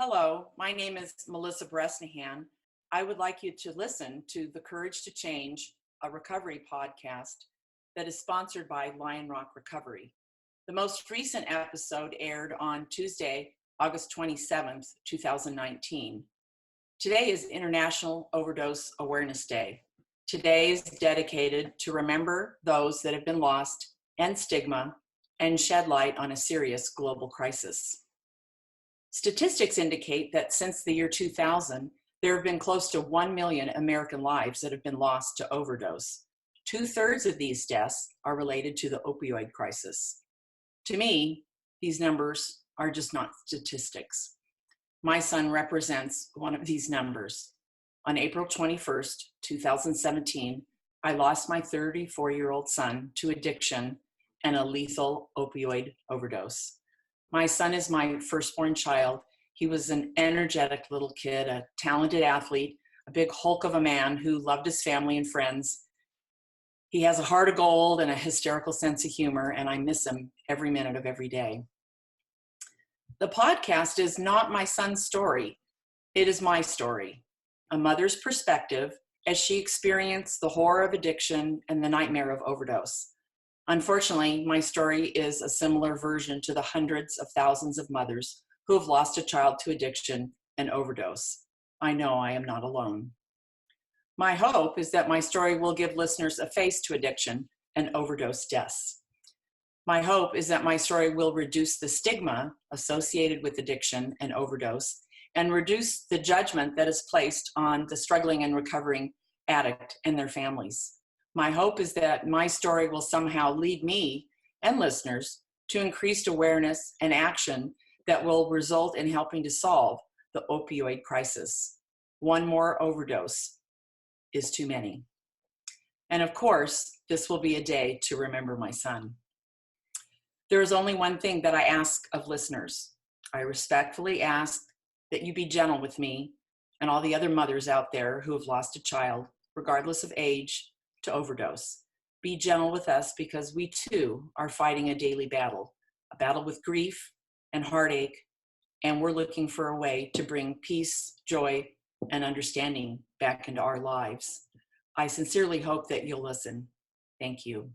Hello, my name is Melissa Bresnahan. I would like you to listen to the Courage to Change, a recovery podcast that is sponsored by Lion Rock Recovery. The most recent episode aired on Tuesday, August 27th, 2019. Today is International Overdose Awareness Day. Today is dedicated to remember those that have been lost and stigma and shed light on a serious global crisis. Statistics indicate that since the year 2000, there have been close to 1 million American lives that have been lost to overdose. 2/3 of these deaths are related to the opioid crisis. To me, these numbers are just not statistics. My son represents one of these numbers. On April 21st, 2017, I lost my 34-year-old son to addiction and a lethal opioid overdose. My son is my firstborn child. He was an energetic little kid, a talented athlete, a big hulk of a man who loved his family and friends. He has a heart of gold and a hysterical sense of humor, and I miss him every minute of every day. The podcast is not my son's story. It is my story, a mother's perspective as she experienced the horror of addiction and the nightmare of overdose. Unfortunately, my story is a similar version to the hundreds of thousands of mothers who have lost a child to addiction and overdose. I know I am not alone. My hope is that my story will give listeners a face to addiction and overdose deaths. My hope is that my story will reduce the stigma associated with addiction and overdose and reduce the judgment that is placed on the struggling and recovering addict and their families. My hope is that my story will somehow lead me and listeners to increased awareness and action that will result in helping to solve the opioid crisis. One more overdose is too many. And of course, this will be a day to remember my son. There is only one thing that I ask of listeners. I respectfully ask that you be gentle with me and all the other mothers out there who have lost a child, regardless of age, to overdose. Be gentle with us because we too are fighting a daily battle, a battle with grief and heartache, and we're looking for a way to bring peace, joy, and understanding back into our lives. I sincerely hope that you'll listen. Thank you.